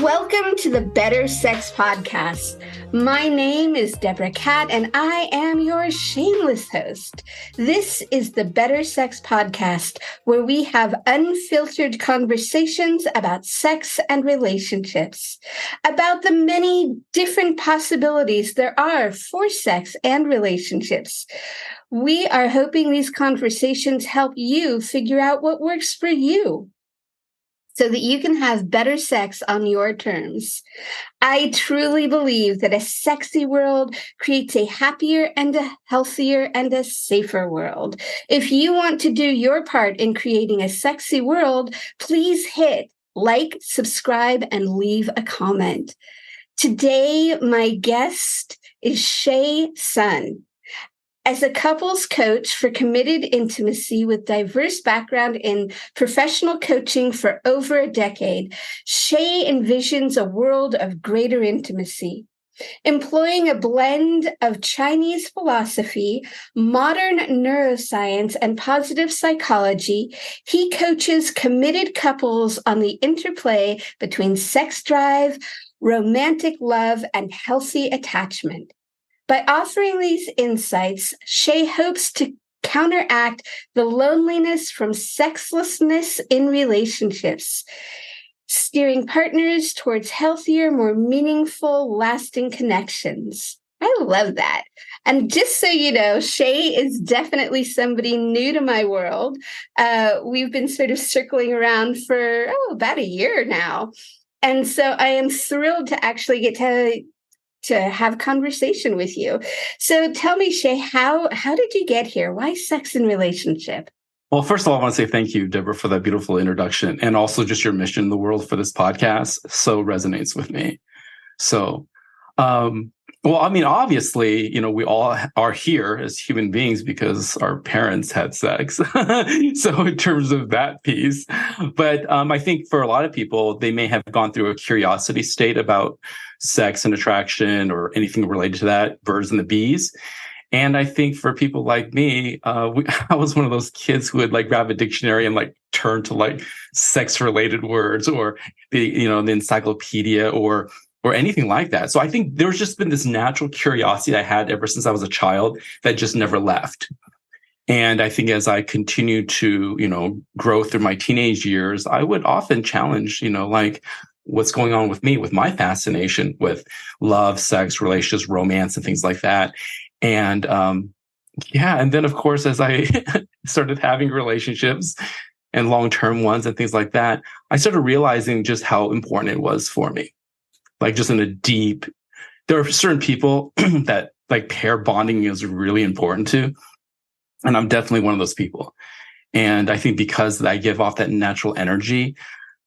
Welcome to the Better Sex Podcast. My name is Deborah Catt, and I am your shameless host. This is the Better Sex Podcast, where we have unfiltered conversations about sex and relationships, about the many different possibilities there are for sex and relationships. We are hoping these conversations help you figure out what works for you, so that you can have better sex on your terms. I truly believe that a sexy world creates a happier and a healthier and a safer world. If you want to do your part in creating a sexy world, please hit like, subscribe, and leave a comment. Today, my guest is Shay Sun. As a couples coach for committed intimacy with diverse background in professional coaching for over a decade, Shay envisions a world of greater intimacy. Employing a blend of Chinese philosophy, modern neuroscience, and positive psychology, he coaches committed couples on the interplay between sex drive, romantic love, and healthy attachment. By offering these insights, Shay hopes to counteract the loneliness from sexlessness in relationships, steering partners towards healthier, more meaningful, lasting connections. I love that. And just so you know, Shay is definitely somebody new to my world. We've been sort of circling around for about a year now. And so I am thrilled to actually get to have conversation with you. So tell me, Shay, how did you get here? Why sex and relationship? Well, first of all, I want to say thank you, Deborah, for that beautiful introduction, and also just your mission in the world for this podcast so resonates with me. So, well, I mean, obviously, we all are here as human beings because our parents had sex. So in terms of that piece, but I think for a lot of people, they may have gone through a curiosity state about sex and attraction or anything related to that, birds and the bees. And I think for people like me, I was one of those kids who would grab a dictionary and turn to sex related words or the encyclopedia or anything like that. So I think there's just been this natural curiosity I had ever since I was a child that just never left. And I think as I continue to, grow through my teenage years, I would often challenge, what's going on with me, with my fascination with love, sex, relationships, romance, and things like that. And and then of course, as I started having relationships and long-term ones and things like that, I started realizing just how important it was for me. Just in a deep, there are certain people that pair bonding is really important to. And I'm definitely one of those people. And I think because I give off that natural energy,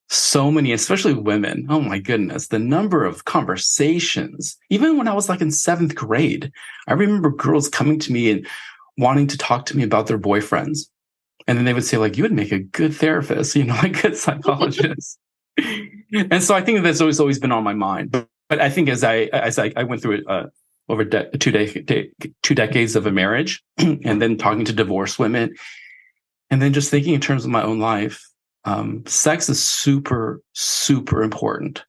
so many, especially women, oh my goodness, the number of conversations, even when I was in seventh grade, I remember girls coming to me and wanting to talk to me about their boyfriends. And then they would say you would make a good therapist, a good psychologist. And so I think that's always been on my mind. But I think as I went through it over two decades of a marriage, and then talking to divorced women, and then just thinking in terms of my own life, sex is super, super important.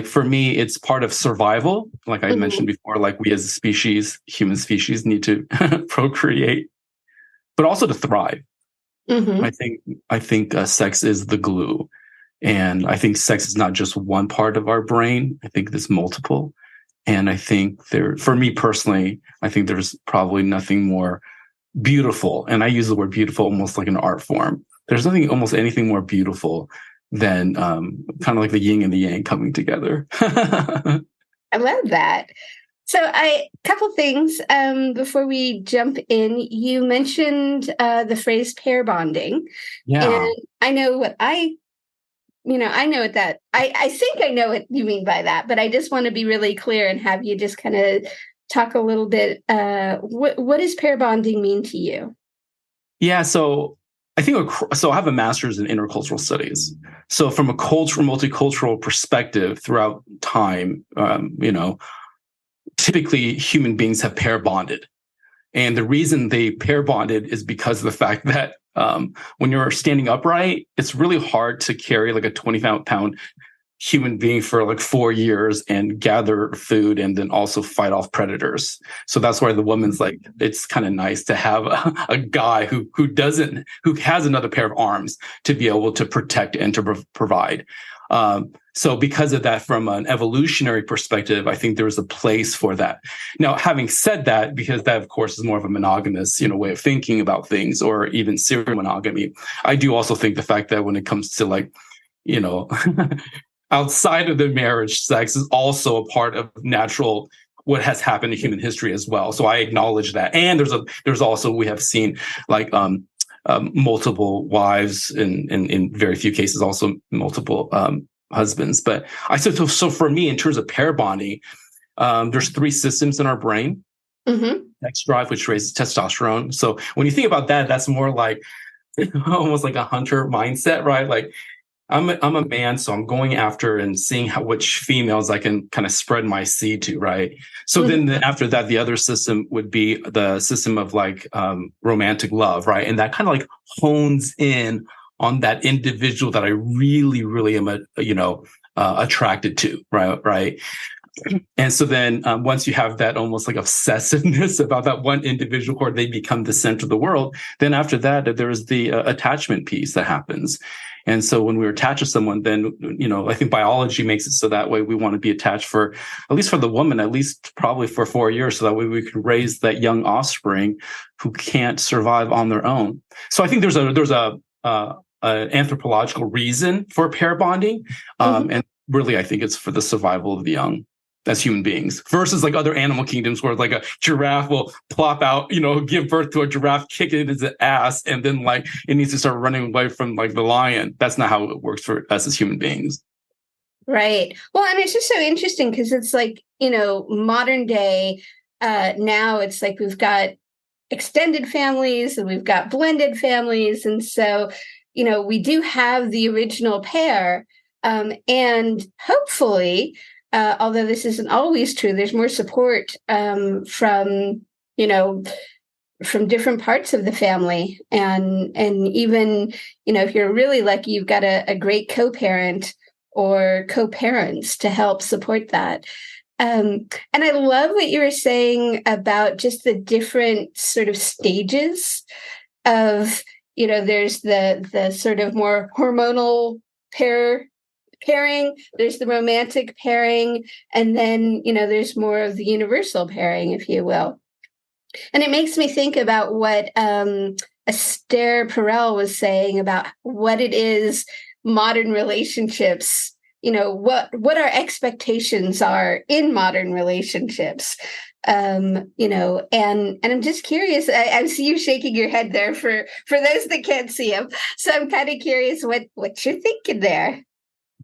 For me, it's part of survival. I mentioned before, we as a species, human species, need to procreate, but also to thrive. Mm-hmm. I think sex is the glue. And I think sex is not just one part of our brain. I think there's multiple. And I think for me personally, I think there's probably nothing more beautiful. And I use the word beautiful almost like an art form. There's almost anything more beautiful than kind of like the yin and the yang coming together. I love that. So couple things before we jump in. You mentioned the phrase pair bonding. Yeah. And I know what I think I know what you mean by that, but I just want to be really clear and have you just kind of talk a little bit. What does pair bonding mean to you? Yeah. So I think, I have a master's in intercultural studies. So from a multicultural perspective throughout time, typically human beings have pair bonded. And the reason they pair bonded is because of the fact that when you're standing upright, it's really hard to carry like a 20-pound human being for like 4 years and gather food and then also fight off predators. So that's why the woman's like, it's kind of nice to have a guy who has another pair of arms to be able to protect and to provide. So because of that, from an evolutionary perspective, I think there's a place for that. Now, having said that, because that, of course, is more of a monogamous, way of thinking about things, or even serial monogamy, I do also think the fact that when it comes to like, outside of the marriage, sex is also a part of natural what has happened in human history as well. So I acknowledge that. And there's also, we have seen like multiple wives in very few cases, also multiple husbands. But I said, so for me, in terms of pair bonding, there's 3 systems in our brain. Sex drive, which raises testosterone. So when you think about that, that's more like almost like a hunter mindset, right? Like I'm a man, so I'm going after and seeing which females I can kind of spread my seed to, right? So then after that, the other system would be the system of like romantic love, right? And that kind of like hones in on that individual that I really, really am, attracted to, right? And so then once you have that almost like obsessiveness about that one individual, or they become the center of the world, then after that, there's the attachment piece that happens. And so when we're attached to someone, then, I think biology makes it so that way we want to be attached for, at least for the woman, at least probably for 4 years. So that way we can raise that young offspring who can't survive on their own. So I think there's a anthropological reason for pair bonding. And really, I think it's for the survival of the young as human beings, versus like other animal kingdoms where like a giraffe will plop out, give birth to a giraffe, kick it in its ass, and then like it needs to start running away from like the lion. That's not how it works for us as human beings. Right. Well, and it's just so interesting because it's like, modern day, now it's like we've got extended families and we've got blended families. And so, we do have the original pair. And hopefully, although this isn't always true, there's more support from different parts of the family. And even, if you're really lucky, you've got a great co-parent or co-parents to help support that. And I love what you were saying about just the different sort of stages of, there's the sort of more hormonal pairing, there's the romantic pairing, and then, there's more of the universal pairing, if you will. And it makes me think about what Esther Perel was saying about what it is modern relationships, what our expectations are in modern relationships. And I'm just curious. I see you shaking your head there for those that can't see him. So I'm kind of curious what you're thinking there.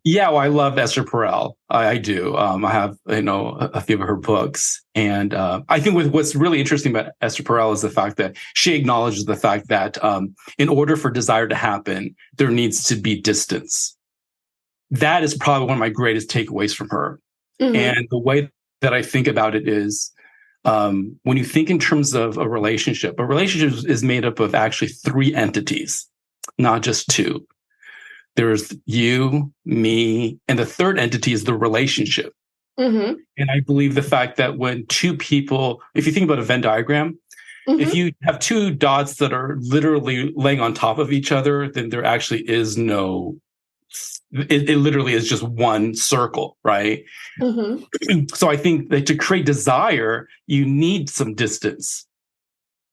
Yeah, well, I love Esther Perel. I do. I have, a few of her books. And I think what's really interesting about Esther Perel is the fact that she acknowledges the fact that in order for desire to happen, there needs to be distance. That is probably one of my greatest takeaways from her. And the way that I think about it is when you think in terms of a relationship is made up of actually 3 entities, not just 2. There's you, me, and the third entity is the relationship. And I believe the fact that when 2 people, if you think about a Venn diagram, if you have 2 dots that are literally laying on top of each other, then there actually is it literally is just one circle, right? So I think that to create desire, you need some distance.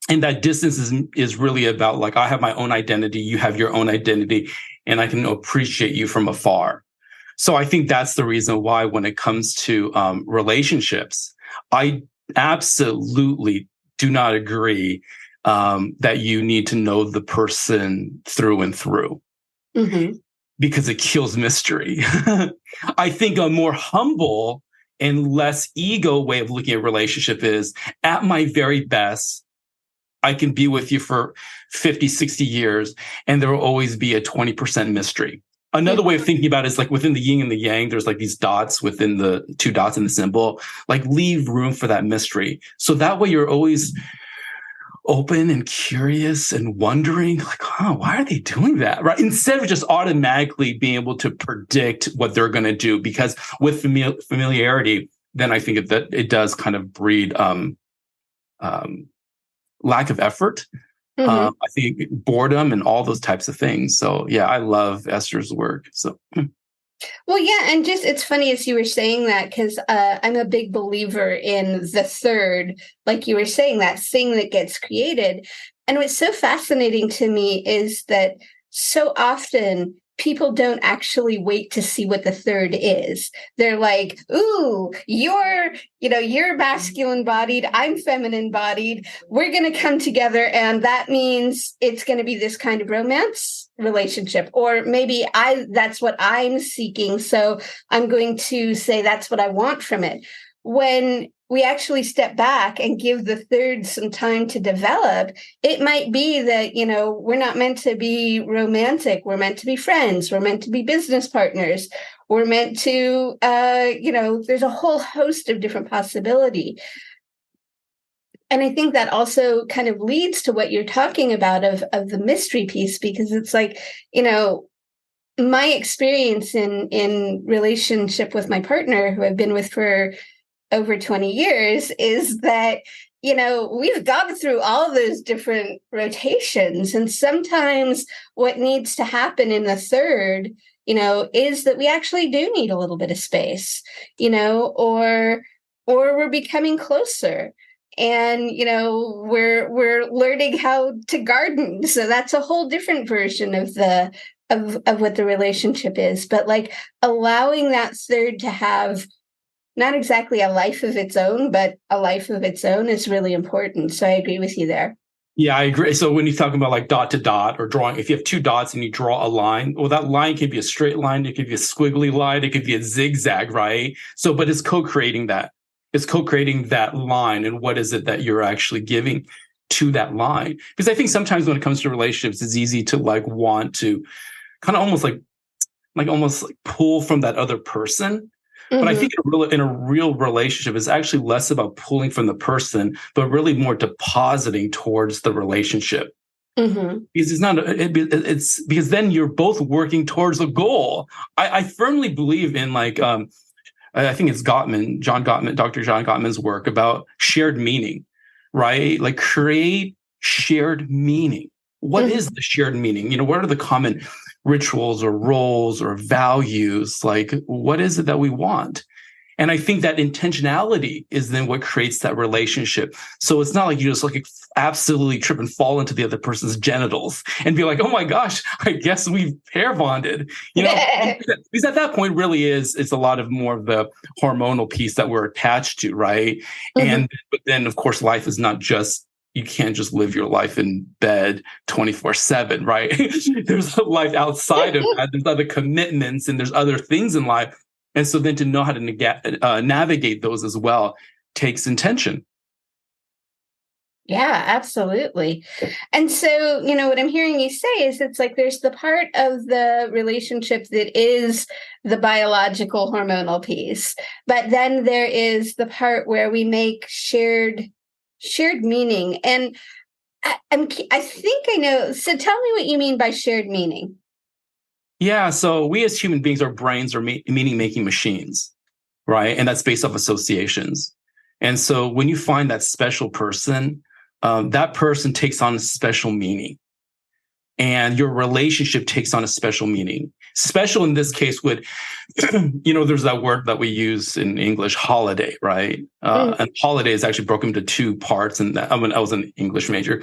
And that distance is really about like, I have my own identity, you have your own identity, and I can appreciate you from afar. So I think that's the reason why when it comes to relationships, I absolutely do not agree that you need to know the person through and through. Because it kills mystery. I think a more humble and less ego way of looking at a relationship is, at my very best, I can be with you for 50, 60 years, and there will always be a 20% mystery. Another way of thinking about it is like within the yin and the yang, there's like these dots within the 2 dots in the symbol, like leave room for that mystery. So that way you're always open and curious and wondering, like, why are they doing that? Right. Instead of just automatically being able to predict what they're going to do, because with familiarity, then I think that it does kind of breed lack of effort. I think boredom and all those types of things. So yeah, I love Esther's work. So. Well, yeah, and just it's funny as you were saying that, because I'm a big believer in the third, like you were saying, that thing that gets created. And what's so fascinating to me is that so often people don't actually wait to see what the third is. They're like, ooh, you're masculine bodied, I'm feminine bodied. We're going to come together, and that means it's going to be this kind of romance relationship. Or maybe that's what I'm seeking, so I'm going to say that's what I want from it. When we actually step back and give the third some time to develop, it might be that, we're not meant to be romantic. We're meant to be friends. We're meant to be business partners. We're meant to, there's a whole host of different possibility. And I think that also kind of leads to what you're talking about of the mystery piece, because it's like, my experience in relationship with my partner, who I've been with for over 20 years, is that, we've gone through all those different rotations. And sometimes what needs to happen in the third, is that we actually do need a little bit of space, or we're becoming closer. And, we're learning how to garden. So that's a whole different version of of what the relationship is. But like allowing that third to have not exactly a life of its own, but a life of its own is really important. So I agree with you there. Yeah, I agree. So when you talk about like dot to dot or drawing, if you have two dots and you draw a line, well, that line could be a straight line. It could be a squiggly line. It could be a zigzag, right? So, but it's co-creating that. It's co-creating that line. And what is it that you're actually giving to that line? Because I think sometimes when it comes to relationships, it's easy to like want to kind of almost like pull from that other person. But I think in a real relationship, it's actually less about pulling from the person, but really more depositing towards the relationship. Because it's because then you're both working towards a goal. I firmly believe in like, I think it's Dr. John Gottman's work about shared meaning, right? Like create shared meaning. What is the shared meaning? What are the common rituals or roles or values? Like, what is it that we want? And I think that intentionality is then what creates that relationship. So it's not like you just like absolutely trip and fall into the other person's genitals and be like, oh my gosh, I guess we've pair bonded, because at that point really it's a lot of more of the hormonal piece that we're attached to. Right. But then of course, life is not just, you can't just live your life in bed 24/7, right? There's a life outside of that. There's other commitments and there's other things in life. And so then to know how to navigate those as well takes intention. Yeah, absolutely. And so, what I'm hearing you say is it's like there's the part of the relationship that is the biological hormonal piece, but then there is the part where we make shared meaning. And I think I know. So tell me what you mean by shared meaning. Yeah. So we as human beings, our brains are meaning-making machines, right? And that's based off associations. And so when you find that special person, that person takes on a special meaning. And your relationship takes on a special meaning. Special in this case would, there's that word that we use in English, holiday, right? And holiday is actually broken into two parts. And I was an English major,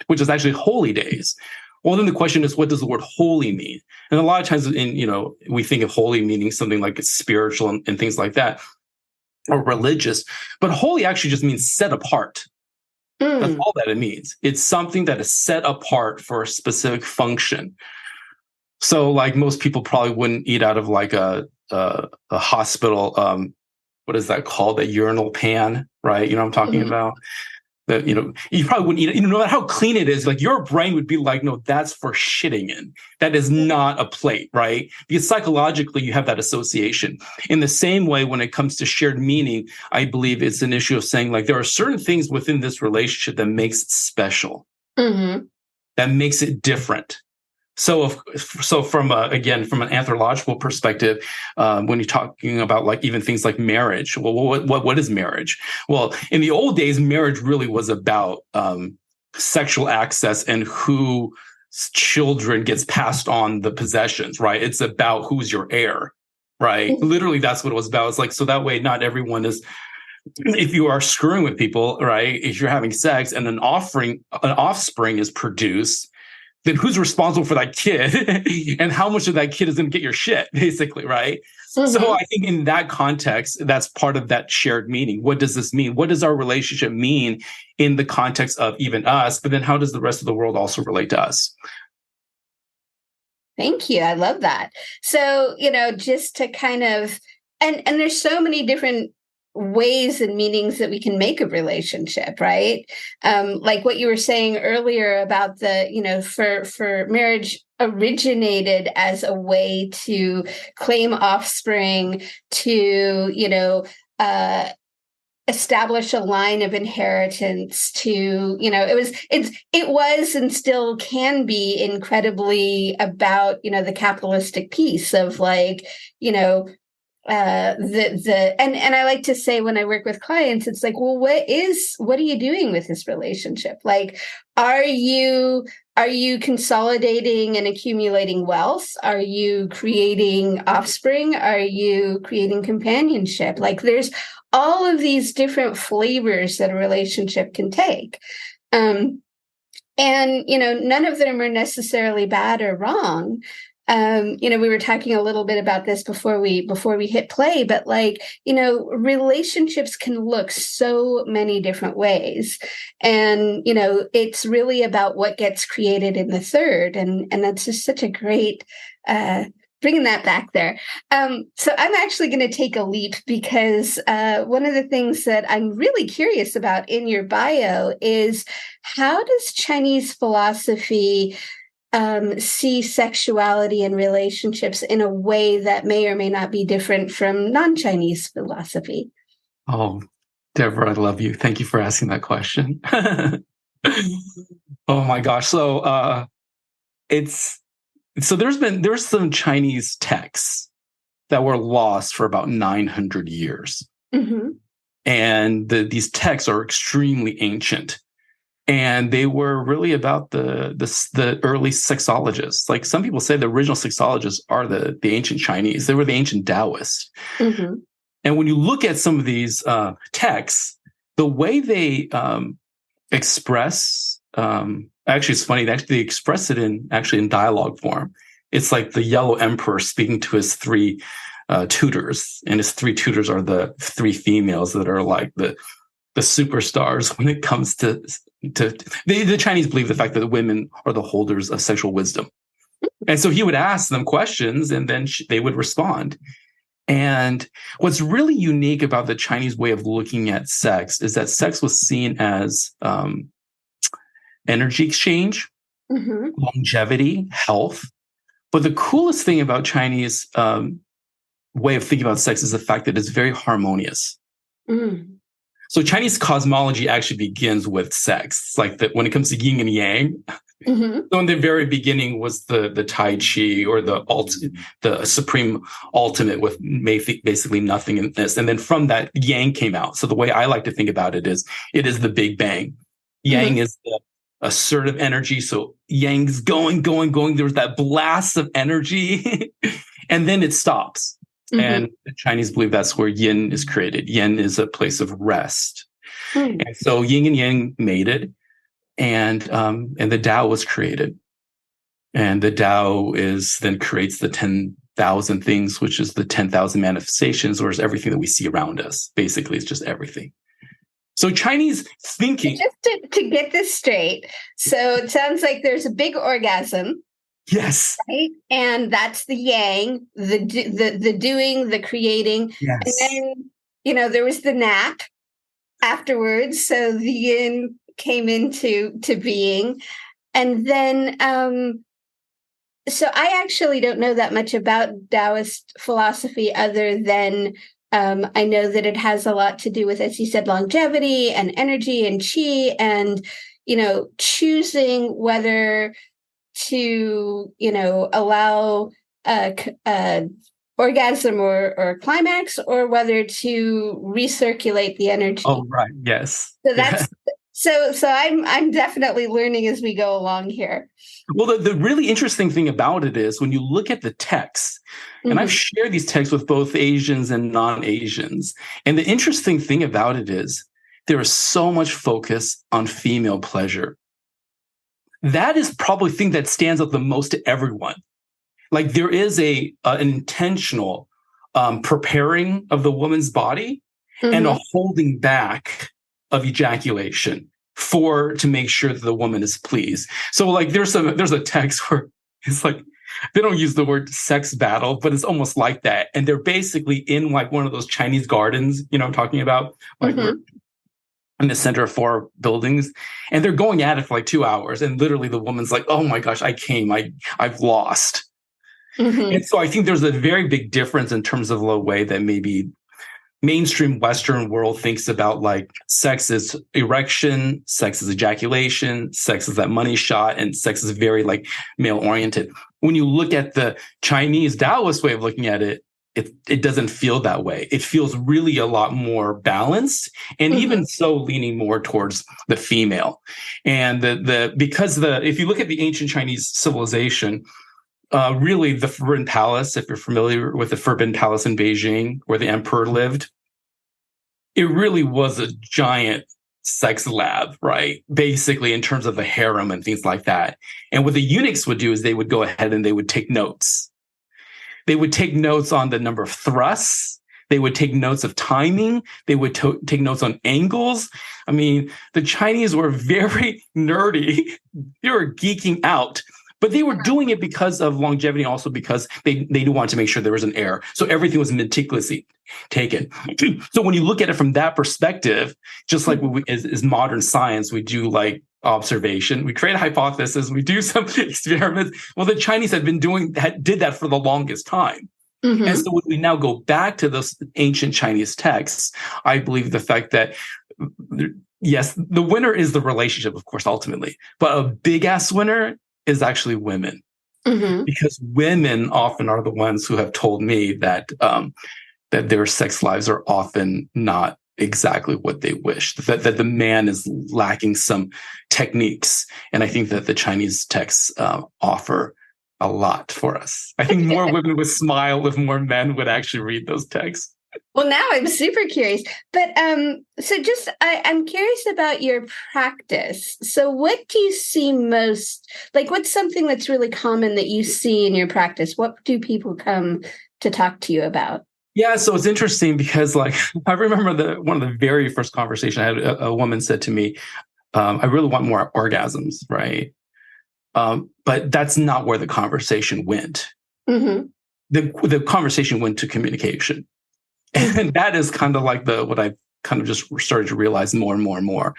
which is actually holy days. Well, then the question is, what does the word holy mean? And a lot of times we think of holy meaning something like it's spiritual and things like that, or religious. But holy actually just means set apart. That's all that it means. It's something that is set apart for a specific function. So like most people probably wouldn't eat out of like a hospital, what is that called? A urinal pan, right? You know what I'm talking about? that, you probably wouldn't eat it. No matter how clean it is, like your brain would be like, no, that's for shitting in. That is not a plate, right? Because psychologically, you have that association. In the same way, when it comes to shared meaning, I believe it's an issue of saying, like, there are certain things within this relationship that makes it special, that makes it different. So from from an anthropological perspective, when you're talking about like even things like marriage, well, what is marriage? Well, in the old days, marriage really was about sexual access and who children gets passed on the possessions, right? It's about who's your heir, right? Literally, that's what it was about. It's like, so that way, not everyone is. If you are screwing with people, right? If you're having sex and an offspring is produced, then who's responsible for that kid and how much of that kid is going to get your shit, basically, right? So I think in that context, that's part of that shared meaning. What does this mean? What does our relationship mean in the context of even us? But then how does the rest of the world also relate to us? Thank you. I love that. So, just to kind of, and there's so many different ways and meanings that we can make a relationship, right? Like what you were saying earlier about the, for marriage originated as a way to claim offspring, to, establish a line of inheritance, to, it was and still can be incredibly about, the capitalistic piece of like, and I like to say when I work with clients, it's like, well, what are you doing with this relationship? Like, are you consolidating and accumulating wealth? Are you creating offspring? Are you creating companionship? Like, there's all of these different flavors that a relationship can take. And, none of them are necessarily bad or wrong. We were talking a little bit about this before we hit play, but like, relationships can look so many different ways. And, it's really about what gets created in the third. And that's just such a great, bringing that back there. So I'm actually going to take a leap because one of the things that I'm really curious about in your bio is how does Chinese philosophy see sexuality and relationships in a way that may or may not be different from non-Chinese philosophy? Oh, Deborah, I love you. Thank you for asking that question. Oh my gosh. So there's some Chinese texts that were lost for about 900 years. And these texts are extremely ancient. And they were really about the early sexologists. Like some people say the original sexologists are the ancient Chinese. They were the ancient Taoists. And when you look at some of these texts, the way they express, actually it's funny, they express it in dialogue form. It's like the Yellow Emperor speaking to his three tutors, and his three tutors are the three females that are like the superstars when it comes to the Chinese believe the fact that the women are the holders of sexual wisdom. And so he would ask them questions and then they would respond. And what's really unique about the Chinese way of looking at sex is that sex was seen as energy exchange, longevity, health. But the coolest thing about Chinese way of thinking about sex is the fact that it's very harmonious. So Chinese cosmology actually begins with sex. It's like that when it comes to yin and yang. So in the very beginning was the Tai Chi, or the supreme ultimate with basically nothingness. And then from that, yang came out. So the way I like to think about it is the Big Bang. Yang is the assertive energy. So yang's going. There's that blast of energy and then it stops. And the Chinese believe that's where yin is created. Yin is a place of rest. And so yin and yang mated, and the Tao was created. And the Tao then creates the 10,000 things, which is the 10,000 manifestations, or is everything that we see around us. Basically, it's just everything. So Chinese thinking. Just to get this straight. So it sounds like there's a big orgasm. Yes. Right. And that's the yang, the doing, the creating. Yes. And then, there was the nap. afterwards. So the yin came into being. And then, so I actually don't know that much about Taoist philosophy other than I know that it has a lot to do with, as you said, longevity and energy and chi and, choosing whether to, allow orgasm or climax, or whether to recirculate the energy. Oh, right. Yes. So that's so I'm definitely learning as we go along here. Well, the really interesting thing about it is when you look at the text, and I've shared these texts with both Asians and non-Asians, and the interesting thing about it is there is so much focus on female pleasure. That is probably the thing that stands out the most to everyone. Like there is an intentional preparing of the woman's body and a holding back of ejaculation to make sure that the woman is pleased. So like there's a text where it's like they don't use the word sex battle, but it's almost like that. And they're basically in like one of those Chinese gardens, I'm talking about, like we're in the center of 4 buildings, and they're going at it for like 2 hours. And literally the woman's like, oh my gosh, I've lost. And so I think there's a very big difference in terms of the way that maybe mainstream Western world thinks about like sex is erection, sex is ejaculation, sex is that money shot, and sex is very like male oriented. When you look at the Chinese Taoist way of looking at it, it doesn't feel that way. It feels really a lot more balanced, and even so leaning more towards the female. And if you look at the ancient Chinese civilization, really the Forbidden Palace, if you're familiar with the Forbidden Palace in Beijing, where the emperor lived, it really was a giant sex lab, right? Basically, in terms of the harem and things like that. And what the eunuchs would do is they would go ahead and they would take notes. They would take notes on the number of thrusts. They would take notes of timing. They would take notes on angles. I mean, the Chinese were very nerdy. They were geeking out. But they were doing it because of longevity, also because they wanted to make sure there was an error. So everything was meticulously taken. So when you look at it from that perspective, just like is modern science, we do like observation, we create a hypothesis, we do some experiments. Well, the Chinese did that for the longest time. And so when we now go back to those ancient Chinese texts, I believe the fact that yes, the winner is the relationship, of course, ultimately, but a big ass winner is actually women, because women often are the ones who have told me that their sex lives are often not exactly what they wish, that the man is lacking some techniques. And I think that the Chinese texts offer a lot for us. I think more women would smile if more men would actually read those texts. Well, now I'm super curious, but I'm curious about your practice. So what do you see most, like what's something that's really common that you see in your practice? What do people come to talk to you about? Yeah, so it's interesting because like I remember one of the very first conversations I had, a woman said to me, I really want more orgasms, right? But that's not where the conversation went. The conversation went to communication. And that is kind of like what I've kind of just started to realize more and more and more,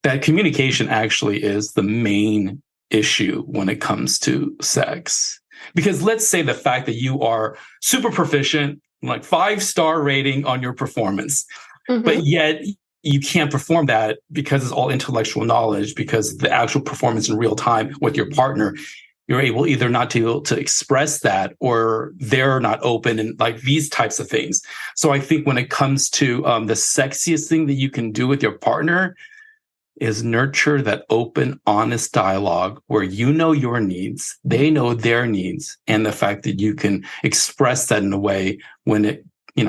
that communication actually is the main issue when it comes to sex. Because let's say the fact that you are super proficient, like 5-star rating on your performance, but yet you can't perform that because it's all intellectual knowledge, because the actual performance in real time with your partner, you're able either not to be able to express that, or they're not open, and like these types of things. So I think when it comes to the sexiest thing that you can do with your partner is nurture that open, honest dialogue where you know your needs, they know their needs, and the fact that you can express that in a way when it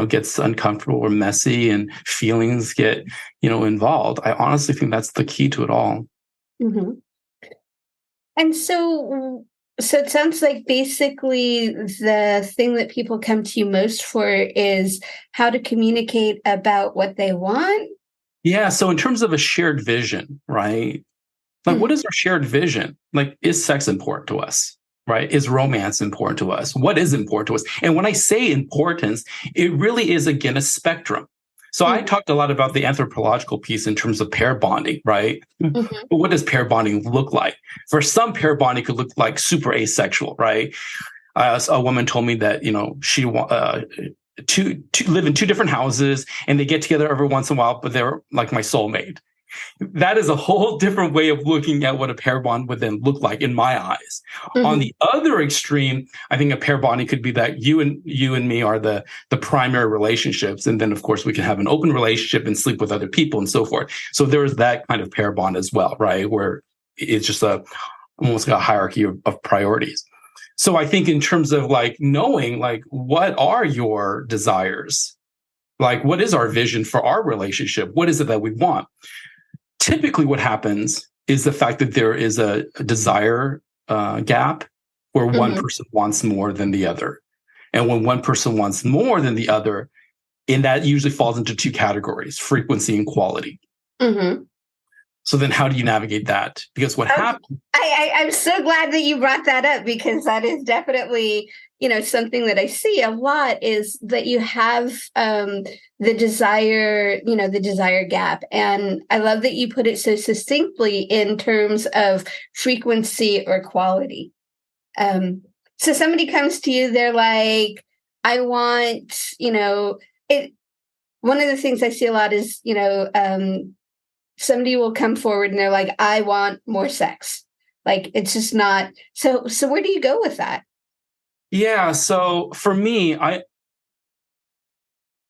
gets uncomfortable or messy and feelings get involved. I honestly think that's the key to it all. And so it sounds like basically the thing that people come to you most for is how to communicate about what they want. Yeah. So in terms of a shared vision, right? Like, what is our shared vision? Like, is sex important to us? Right? Is romance important to us? What is important to us? And when I say importance, it really is, again, a spectrum. So I talked a lot about the anthropological piece in terms of pair bonding, right? But what does pair bonding look like? For some, pair bonding could look like super asexual, right? A woman told me that, she to live in two different houses and they get together every once in a while, but they're like my soulmate. That is a whole different way of looking at what a pair bond would then look like in my eyes. On the other extreme, I think a pair bonding could be that you and me are the primary relationships. And then of course we can have an open relationship and sleep with other people and so forth. So there's that kind of pair bond as well, right? Where it's just almost a hierarchy of priorities. So I think in terms of like knowing like what are your desires? Like what is our vision for our relationship? What is it that we want? Typically what happens is the fact that there is a desire gap where one person wants more than the other. And when one person wants more than the other, and that usually falls into two categories, frequency and quality. So then how do you navigate that? Because what happens... I'm so glad that you brought that up, because that is definitely, something that I see a lot, is that you have the desire gap. And I love that you put it so succinctly in terms of frequency or quality. So somebody comes to you, they're like, I want, it. One of the things I see a lot is, somebody will come forward and they're like, I want more sex. Like, it's just not. So where do you go with that? Yeah. So for me,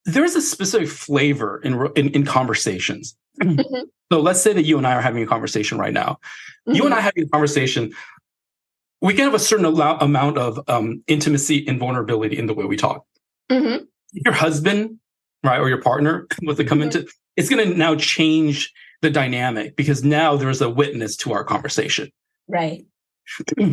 there's a specific flavor in conversations. So let's say that you and I are having a conversation right now. You and I having a conversation, we can have a certain amount of intimacy and vulnerability in the way we talk. Your husband, right, or your partner, what they come into, it's going to now change the dynamic, because now there's a witness to our conversation. Right.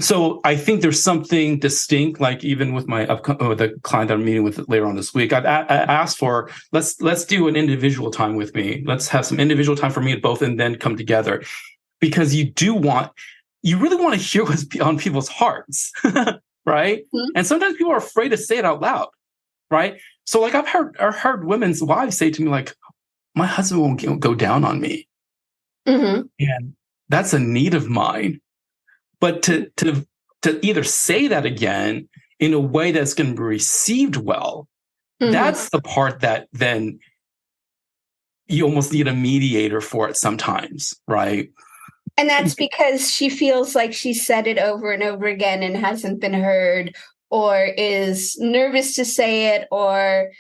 So I think there's something distinct, like even with the client that I'm meeting with later on this week, I asked for, let's do an individual time with me. Let's have some individual time for me both, and then come together, because you really want to hear what's on people's hearts, right? And sometimes people are afraid to say it out loud, right? So like I've heard women's wives say to me like, my husband won't go down on me. And that's a need of mine. But to either say that again in a way that's going to be received well, that's the part that then you almost need a mediator for it sometimes, right? And that's because she feels like she said it over and over again and hasn't been heard, or is nervous to say it, or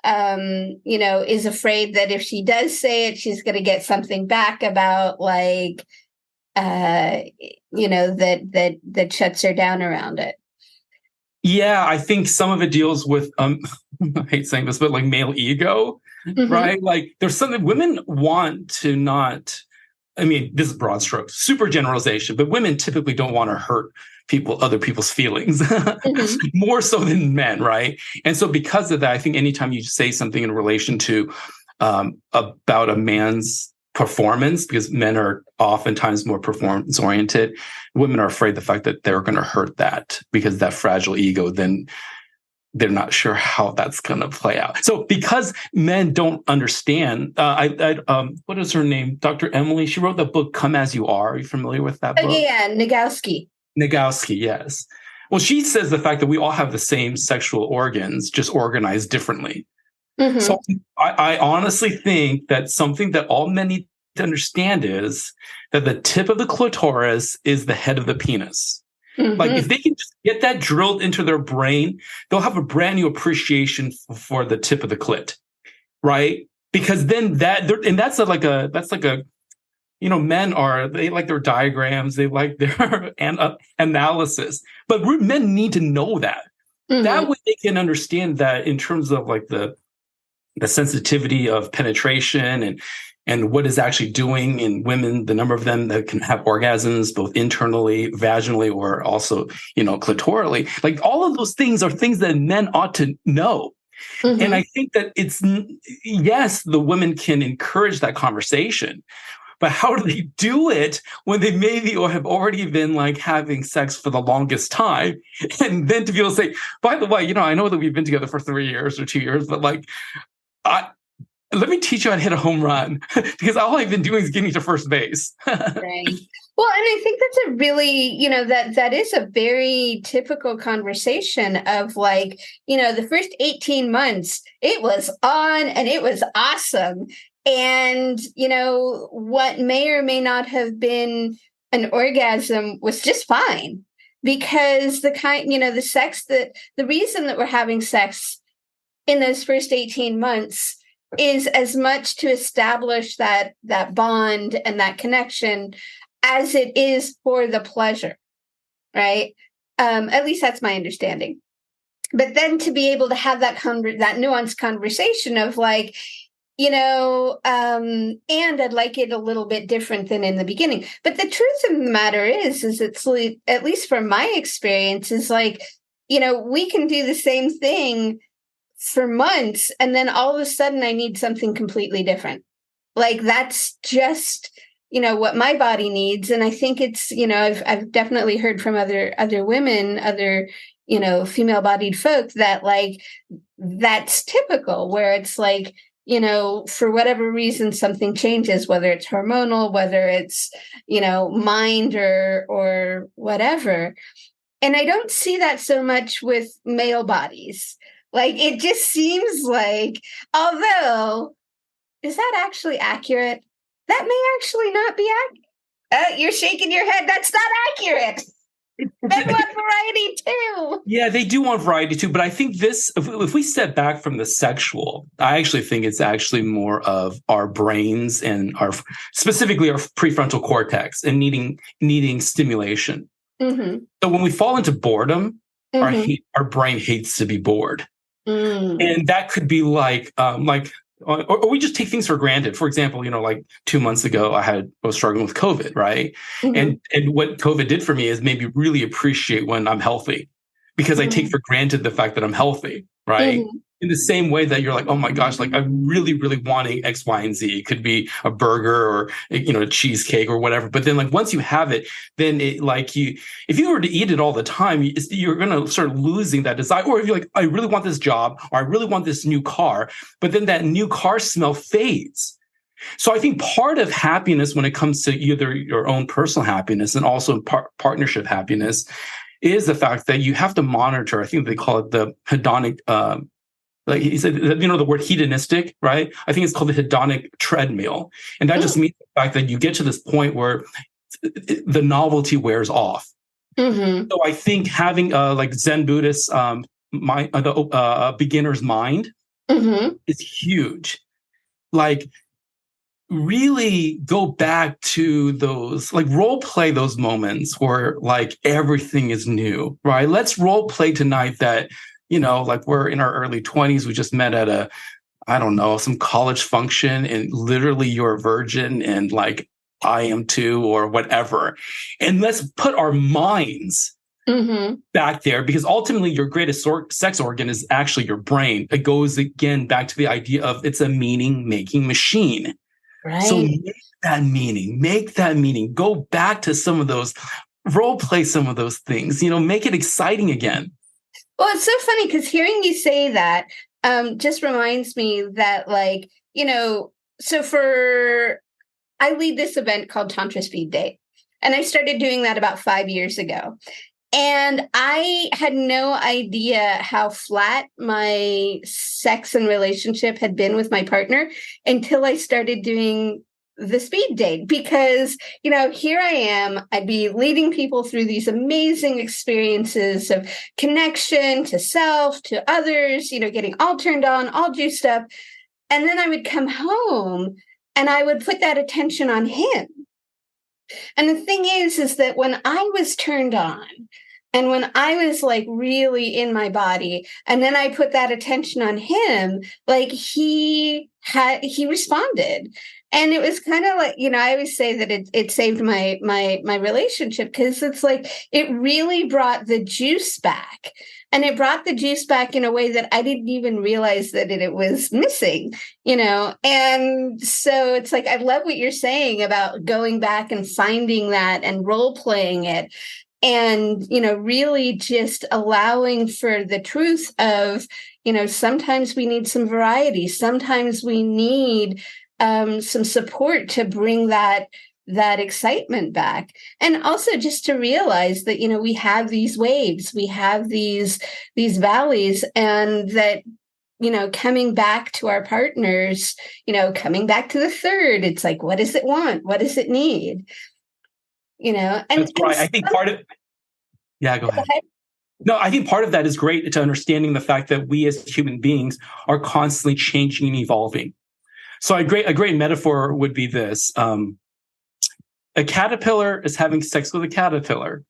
is afraid that if she does say it, she's going to get something back about like, that shuts her down around it. Yeah, I think some of it deals with, I hate saying this, but like male ego, right? Like there's something women want to not, I mean, this is broad strokes, super generalization, but women typically don't want to hurt other people's feelings more so than men, right? And so because of that, I think anytime you say something in relation to about a man's performance, because men are oftentimes more performance oriented, women are afraid the fact that they're going to hurt that, because that fragile ego, then they're not sure how that's going to play out. So because men don't understand, what is her name? Dr. Emily, she wrote the book, Come As You Are. Are you familiar with that book? Yeah, Nagowski, yes. Well, she says the fact that we all have the same sexual organs, just organized differently. So I honestly think that something that all men need to understand is that the tip of the clitoris is the head of the penis. Like if they can just get that drilled into their brain, they'll have a brand new appreciation for the tip of the clit, right? Because then that's like a men they like their diagrams, they like their analysis, but men need to know that. That way they can understand that in terms of like the sensitivity of penetration and what is actually doing in women, the number of them that can have orgasms, both internally, vaginally, or also, clitorally. Like all of those things are things that men ought to know. And I think that yes, the women can encourage that conversation, but how do they do it when they maybe or have already been like having sex for the longest time? And then to be able to say, by the way, I know that we've been together for 3 years or 2 years, but like, let me teach you how to hit a home run because all I've been doing is getting to first base. Right. Well, and I think that's a really, that is a very typical conversation of like, the first 18 months, it was on and it was awesome. And, what may or may not have been an orgasm was just fine because the reason that we're having sex in those first 18 months is as much to establish that bond and that connection as it is for the pleasure, right? At least that's my understanding. But then to be able to have that nuanced conversation of like, and I'd like it a little bit different than in the beginning. But the truth of the matter is it's at least from my experience is like, we can do the same thing for months, and then all of a sudden I need something completely different. Like that's just what my body needs. And I think it's, I've definitely heard from other women, other, female bodied folk that like, that's typical where it's like, for whatever reason, something changes, whether it's hormonal, whether it's, mind or whatever. And I don't see that so much with male bodies. Like, it just seems like, although, is that actually accurate? That may actually not be accurate. You're shaking your head. That's not accurate. They want variety too. Yeah, they do want variety too. But I think if we step back from the sexual, I actually think it's actually more of our brains and specifically our prefrontal cortex and needing stimulation. Mm-hmm. So when we fall into boredom, mm-hmm. our brain hates to be bored. Mm. And that could be like or we just take things for granted. For example, like 2 months ago, I was struggling with COVID, right? Mm-hmm. And what COVID did for me is maybe really appreciate when I'm healthy because mm-hmm. I take for granted the fact that I'm healthy, right? Mm-hmm. In the same way that you're like, oh my gosh, like I'm really, really wanting X, Y, and Z. It could be a burger or, a cheesecake or whatever. But then like once you have it, then it like if you were to eat it all the time, you're going to start losing that desire. Or if you're like, I really want this job or I really want this new car, but then that new car smell fades. So I think part of happiness when it comes to either your own personal happiness and also partnership happiness is the fact that you have to monitor, I think they call it the hedonic, like he said, the word hedonistic, right? I think it's called the hedonic treadmill. And that just means the fact that you get to this point where the novelty wears off. Mm-hmm. So I think having like Zen Buddhist beginner's mind mm-hmm. is huge. Like really go back to those, like role play those moments where like everything is new, right? Let's role play tonight that like we're in our early 20s. We just met at some college function and literally you're a virgin and like I am too or whatever. And let's put our minds mm-hmm. back there because ultimately your greatest sex organ is actually your brain. It goes again back to the idea of it's a meaning-making machine. Right. So make that meaning. Go back to some of those, role play some of those things, make it exciting again. Well, it's so funny because hearing you say that just reminds me that, like, I lead this event called Tantra Speed Date, and I started doing that about 5 years ago. And I had no idea how flat my sex and relationship had been with my partner until I started doing the speed date because, here I am, I'd be leading people through these amazing experiences of connection to self, to others, getting all turned on, all juiced up. And then I would come home and I would put that attention on him. And the thing is that when I was turned on and when I was like really in my body, and then I put that attention on him, like he responded. And it was kind of like, I always say that it saved my relationship because it's like, it really brought the juice back. And it brought the juice back in a way that I didn't even realize that it was missing, And so it's like, I love what you're saying about going back and finding that and role playing it. and, really just allowing for the truth of, sometimes we need some variety. Sometimes we need some support to bring that excitement back. And also just to realize that, we have these waves, we have these valleys, and that, coming back to our partners, coming back to the third, it's like, what does it want? What does it need? And that's right. I think part of, yeah, go ahead. No, I think part of that is great to understanding the fact that we as human beings are constantly changing and evolving. So a great metaphor would be this. A caterpillar is having sex with a caterpillar,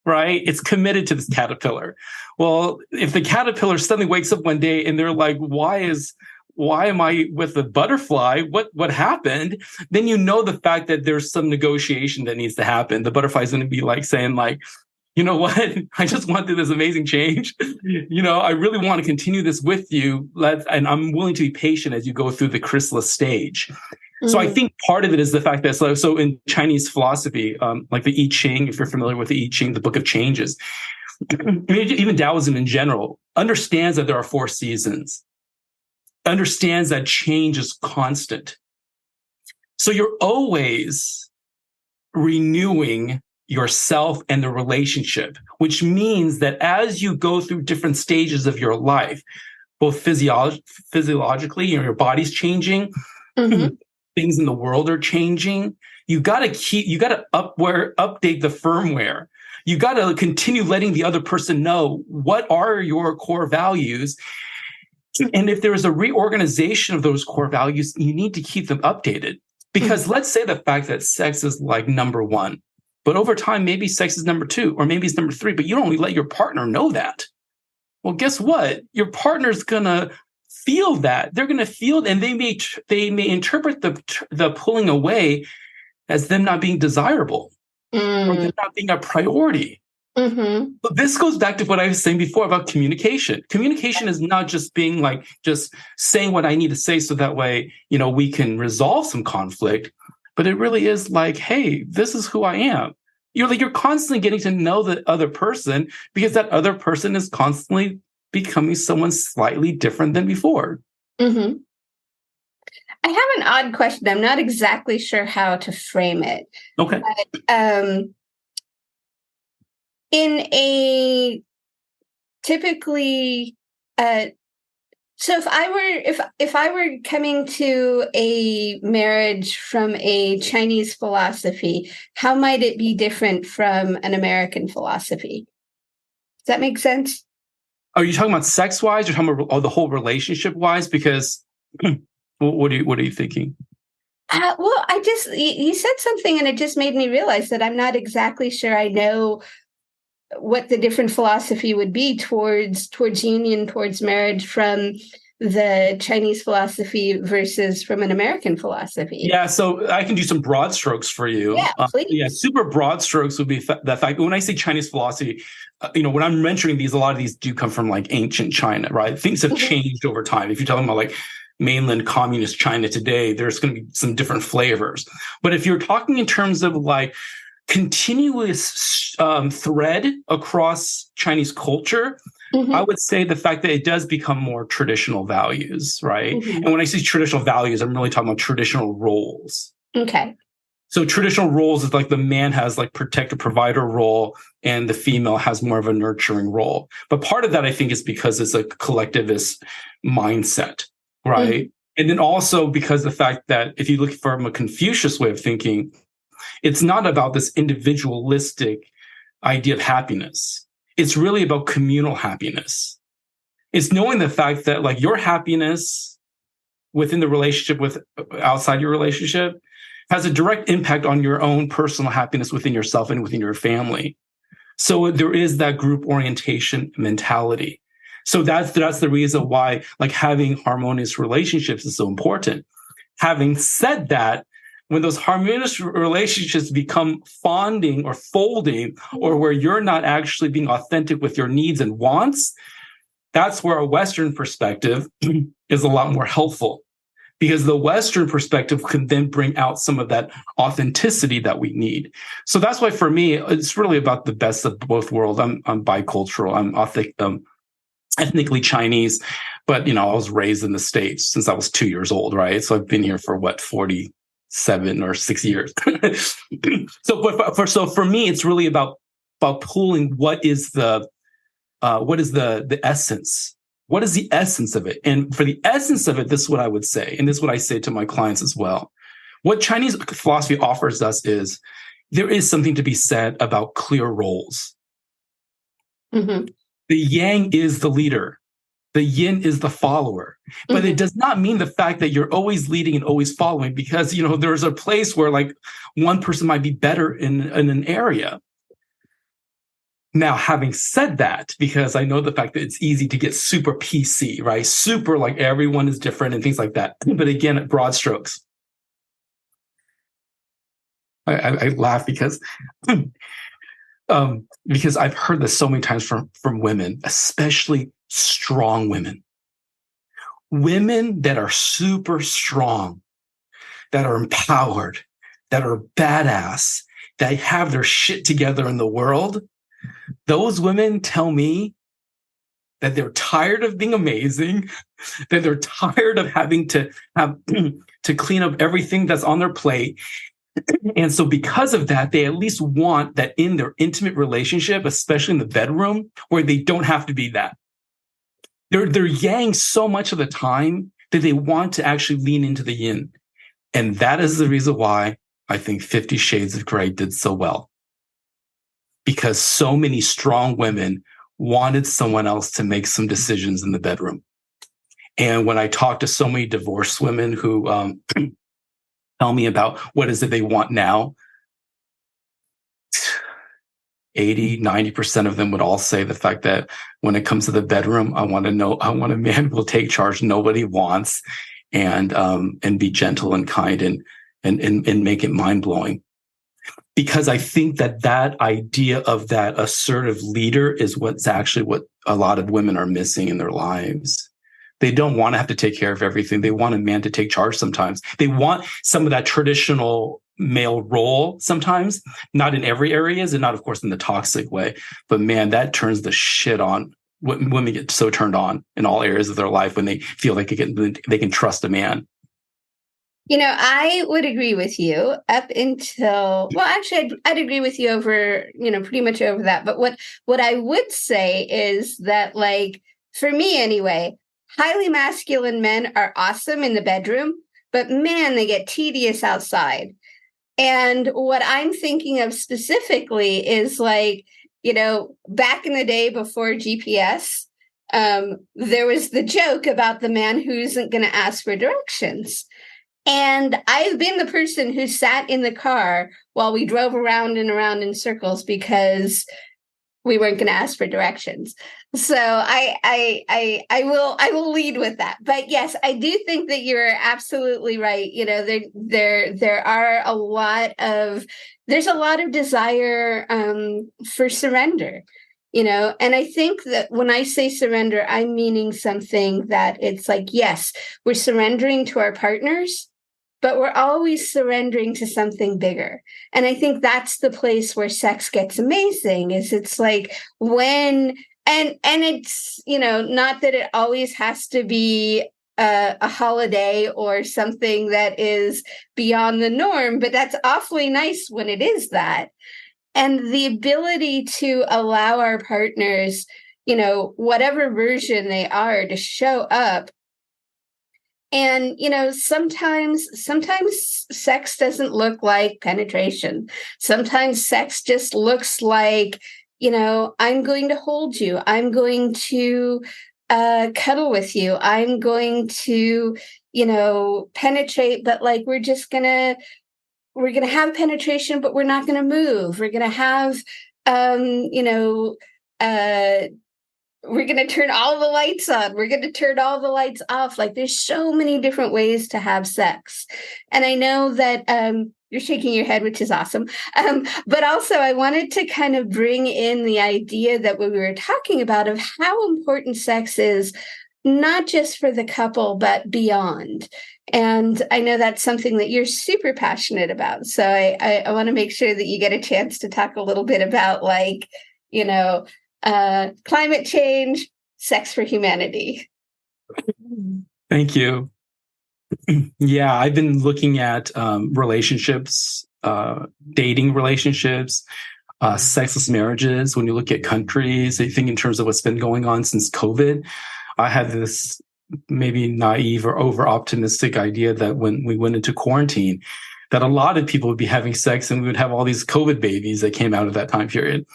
right? It's committed to this caterpillar. Well, if the caterpillar suddenly wakes up one day and they're like, why am I with the butterfly? What happened? Then the fact that there's some negotiation that needs to happen. The butterfly's going to be like saying like, you know what? I just went through this amazing change. I really want to continue this with you. And I'm willing to be patient as you go through the chrysalis stage. Mm-hmm. So I think part of it is the fact that so in Chinese philosophy, like the I Ching, if you're familiar with the I Ching, the Book of Changes, even Taoism in general, understands that there are 4 seasons, understands that change is constant. So you're always renewing yourself and the relationship, which means that as you go through different stages of your life, both physiologically, your body's changing, mm-hmm. things in the world are changing. You got to update the firmware. You got to continue letting the other person know what are your core values. And if there is a reorganization of those core values, you need to keep them updated. Because mm-hmm. let's say the fact that sex is like number 1. But over time, maybe sex is number 2, or maybe it's number 3, but you don't let your partner know that. Well, guess what? Your partner's going to feel that. They're going to feel, and they may interpret the pulling away as them not being desirable or them not being a priority. Mm-hmm. But this goes back to what I was saying before about communication. Communication is not just being like, just saying what I need to say so that way, we can resolve some conflict. But it really is like, hey, this is who I am. You're constantly getting to know the other person because that other person is constantly becoming someone slightly different than before. Mm-hmm. I have an odd question. I'm not exactly sure how to frame it. Okay. But, in a typically, so if I were coming to a marriage from a Chinese philosophy, how might it be different from an American philosophy? Does that make sense? Are you talking about sex-wise or talking about the whole relationship-wise? Because what are you thinking? Well, you said something and it just made me realize that I'm not exactly sure I know what the different philosophy would be towards union, towards marriage from the Chinese philosophy versus from an American philosophy. Yeah, so I can do some broad strokes for you. Yeah, please. Super broad strokes would be the fact when I say Chinese philosophy, when I'm mentioning these, a lot of these do come from like ancient China, right? Things have changed over time. If you're talking about like mainland communist China today, there's going to be some different flavors. But if you're talking in terms of like continuous thread across Chinese culture, mm-hmm. I would say the fact that it does become more traditional values, right? Mm-hmm. And when I say traditional values, I'm really talking about traditional roles. Okay. So traditional roles is like the man has like protector provider role and the female has more of a nurturing role. But part of that, I think, is because it's a collectivist mindset, right? Mm-hmm. And then also because the fact that if you look from a Confucius way of thinking, it's not about this individualistic idea of happiness. It's really about communal happiness. It's knowing the fact that like your happiness within the relationship with outside your relationship has a direct impact on your own personal happiness within yourself and within your family. So there is that group orientation mentality. So that's the reason why like having harmonious relationships is so important. Having said that, when those harmonious relationships become fonding or folding, or where you're not actually being authentic with your needs and wants, that's where a Western perspective is a lot more helpful. because the Western perspective can then bring out some of that authenticity that we need. So that's why for me, it's really about the best of both worlds. I'm bicultural. I'm ethnically Chinese, but I was raised in the States since I was 2 years old, right? So I've been here for 47 or 6 years. So for me, it's really about pulling what is the essence. What is the essence of it? And for the essence of it, this is what I would say, and this is what I say to my clients as well. What Chinese philosophy offers us is there is something to be said about clear roles. Mm-hmm. The yang is the leader. The yin is the follower. But it does not mean the fact that you're always leading and always following, because, there's a place where like one person might be better in an area. Now, having said that, because I know the fact that it's easy to get super PC, right? Super like everyone is different and things like that. But again, at broad strokes, I laugh because I've heard this so many times from women, especially strong women that are super strong, that are empowered, that are badass, that have their shit together in the world. Those women tell me that they're tired of being amazing, that they're tired of having to have to clean up everything that's on their plate. And so because of that, they at least want that in their intimate relationship, especially in the bedroom, where they don't have to be that. They're yang so much of the time that they want to actually lean into the yin. And that is the reason why I think 50 Shades of Grey did so well. Because so many strong women wanted someone else to make some decisions in the bedroom. And when I talk to so many divorced women who tell me about what is it they want now, 80-90% of them would all say the fact that when it comes to the bedroom, I want a man who will take charge, nobody wants, and be gentle and kind and make it mind-blowing. Because I think that idea of that assertive leader is what a lot of women are missing in their lives. They don't want to have to take care of everything. They want a man to take charge sometimes. They want some of that traditional male role sometimes, not in every area, and not, of course, in the toxic way. But man, that turns the shit on. Women get so turned on in all areas of their life when they feel like they can trust a man. I would agree with you up until, well, actually, I'd agree with you over, pretty much over that. But what I would say is that, like, for me anyway, highly masculine men are awesome in the bedroom, but man, they get tedious outside. And what I'm thinking of specifically is like, back in the day before GPS, there was the joke about the man who isn't going to ask for directions. And I've been the person who sat in the car while we drove around and around in circles because we weren't going to ask for directions. So I will lead with that. But yes, I do think that you're absolutely right. There are there's a lot of desire for surrender. And I think that when I say surrender, I'm meaning something that it's like, yes, we're surrendering to our partners, but we're always surrendering to something bigger. And I think that's the place where sex gets amazing, is it's like when, and it's, not that it always has to be a holiday or something that is beyond the norm, but that's awfully nice when it is that. And the ability to allow our partners, whatever version they are, to show up. And, sometimes sex doesn't look like penetration. Sometimes sex just looks like, I'm going to hold you. I'm going to cuddle with you. I'm going to, penetrate, but like we're going to have penetration, but we're not going to move. We're going to have, we're going to turn all the lights on. We're going to turn all the lights off. Like there's so many different ways to have sex. And I know that you're shaking your head, which is awesome. But also I wanted to kind of bring in the idea that what we were talking about of how important sex is not just for the couple, but beyond. And I know that's something that you're super passionate about. So I want to make sure that you get a chance to talk a little bit about, like, you know, climate change, sex for humanity. Thank you. Yeah, I've been looking at relationships, dating relationships, sexless marriages. When you look at countries, I think in terms of what's been going on since COVID, I had this maybe naive or over optimistic idea that when we went into quarantine, that a lot of people would be having sex and we would have all these COVID babies that came out of that time period.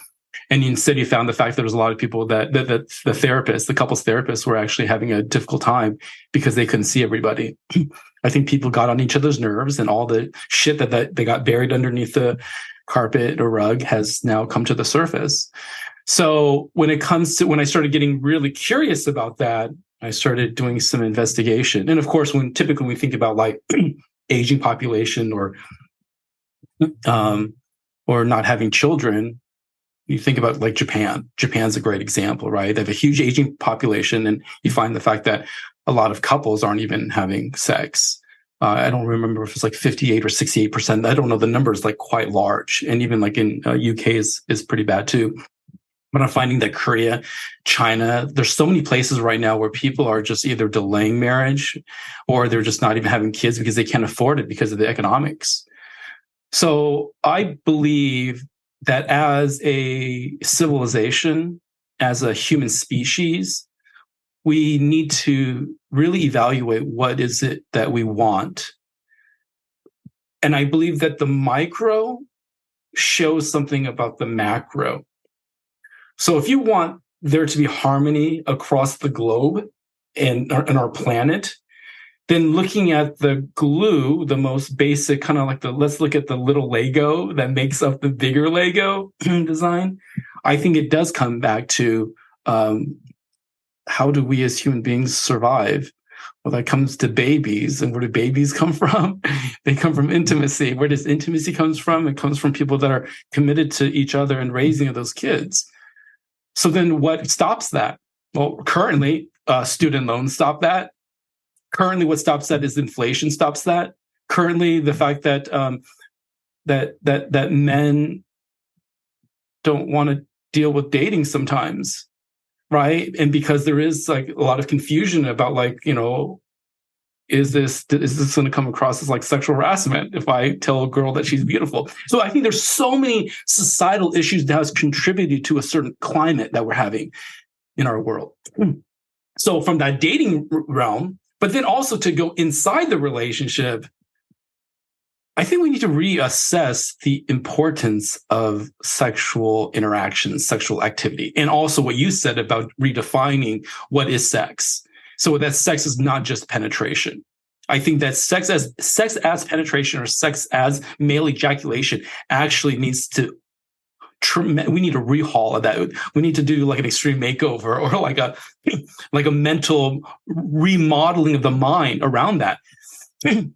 And instead, you found the fact that there was a lot of people that the therapists, the couples therapists, were actually having a difficult time because they couldn't see everybody. I think people got on each other's nerves, and all the shit that they got buried underneath the carpet or rug has now come to the surface. So when I started getting really curious about that, I started doing some investigation. And of course, typically we think about like aging population or not having children, you think about like Japan. Japan's a great example, right? They have a huge aging population, and you find the fact that a lot of couples aren't even having sex. I don't remember if it's like 58 or 68%. I don't know. The number is like quite large. And even like in UK is pretty bad too. But I'm finding that Korea, China, there's so many places right now where people are just either delaying marriage or they're just not even having kids because they can't afford it because of the economics. So I believe that as a civilization, as a human species, we need to really evaluate what is it that we want. And I believe that the micro shows something about the macro. So if you want there to be harmony across the globe and our planet, then looking at the glue, the most basic kind of like let's look at the little Lego that makes up the bigger Lego design. I think it does come back to how do we as human beings survive? Well, that comes to babies. And where do babies come from? They come from intimacy. Where does intimacy comes from? It comes from people that are committed to each other and raising those kids. So then what stops that? Well, currently, student loans stop that. Currently, what stops that is inflation stops that. Currently, the fact that that men don't want to deal with dating sometimes, right? And because there is like a lot of confusion about like, is this going to come across as like sexual harassment if I tell a girl that she's beautiful? So I think there's so many societal issues that has contributed to a certain climate that we're having in our world. So from that dating realm, but then also to go inside the relationship, I think we need to reassess the importance of sexual interaction, sexual activity, and also what you said about redefining what is sex. So that sex is not just penetration. I think that sex as penetration or sex as male ejaculation actually needs to. We need to rehaul of that. We need to do like an extreme makeover or like a mental remodeling of the mind around that,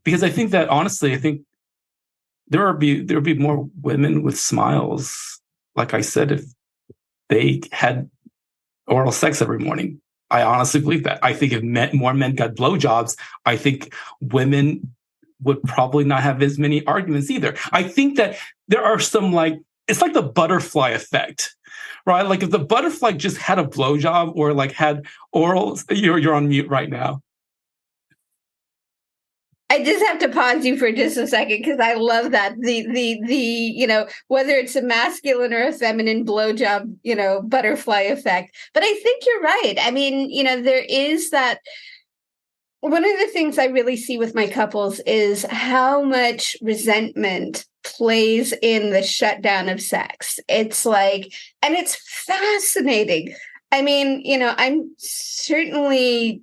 because I think that honestly, I think there would be more women with smiles, like I said, if they had oral sex every morning. I honestly believe that. I think if more men got blowjobs, I think women would probably not have as many arguments either. I think that there are some it's like the butterfly effect, right? Like if the butterfly just had a blowjob or like had oral, you're on mute right now. I just have to pause you for just a second because I love that whether it's a masculine or a feminine blowjob, butterfly effect. But I think you're right. I mean, there is that. One of the things I really see with my couples is how much resentment plays in the shutdown of sex. It's like, and it's fascinating. I mean, I'm certainly,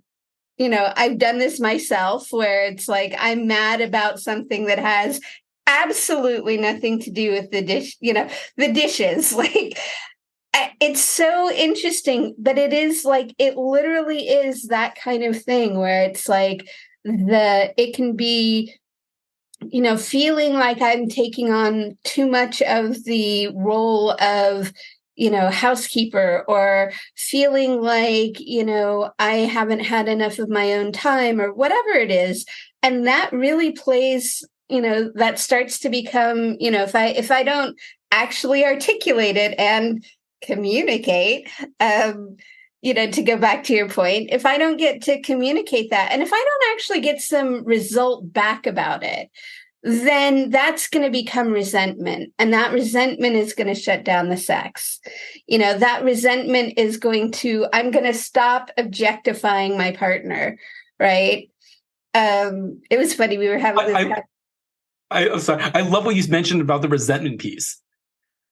I've done this myself where it's like, I'm mad about something that has absolutely nothing to do with the the dishes. Like, it's so interesting, but it is like, it literally is that kind of thing where it's like it can be, feeling like I'm taking on too much of the role of, housekeeper, or feeling like, I haven't had enough of my own time, or whatever it is. And that really plays, that starts to become, if I don't actually articulate it and communicate, to go back to your point, if I don't get to communicate that, and if I don't actually get some result back about it, then that's going to become resentment. And that resentment is going to shut down the sex. That resentment is I'm going to stop objectifying my partner, right? It was funny. We were having this. I'm sorry. I love what you mentioned about the resentment piece.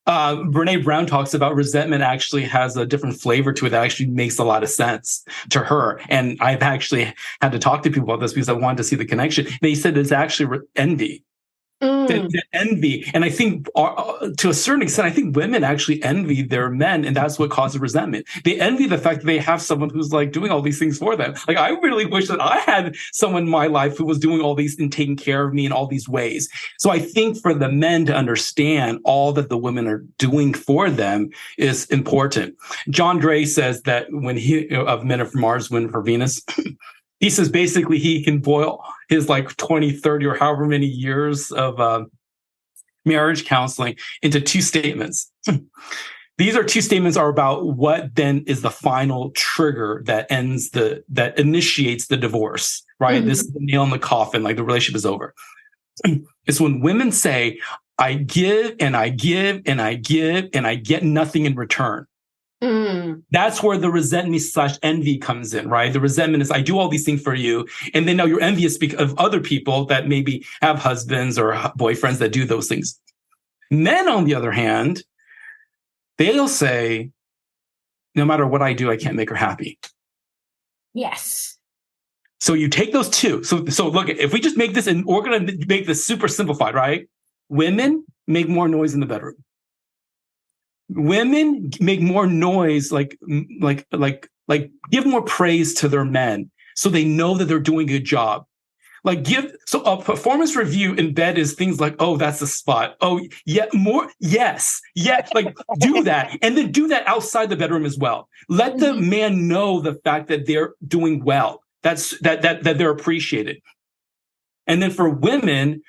Brene Brown talks about resentment actually has a different flavor to it that actually makes a lot of sense to her. And I've actually had to talk to people about this because I wanted to see the connection. They said it's actually envy. The envy. And I think to a certain extent, I think women actually envy their men, and that's what causes resentment. They envy the fact that they have someone who's like doing all these things for them. Like, I really wish that I had someone in my life who was doing all these and taking care of me in all these ways. So I think for the men to understand all that the women are doing for them is important. John Gray says that of Men Are from Mars, Women Are from Venus, he says basically he can boil his 20, 30, or however many years of marriage counseling into two statements. These two statements are about what then is the final trigger that initiates the divorce, right? Mm-hmm. This is the nail in the coffin, like the relationship is over. It's when women say, I give and I give and I give and I get nothing in return. That's where the resentment/envy comes in, right? The resentment is, I do all these things for you, and then now you're envious of other people that maybe have husbands or boyfriends that do those things. Men, on the other hand, they'll say, no matter what I do, I can't make her happy. Yes. So you take those two. So look, if we just make this, and we're going to make this super simplified, right? Women make more noise in the bedroom. Women make more noise, like give more praise to their men so they know that they're doing a good job. So a performance review in bed is things like, oh, that's the spot. Oh, yeah, more. Yes. Yeah. Do that. And then do that outside the bedroom as well. Let the man know the fact that they're doing well. That they're appreciated. And then for women,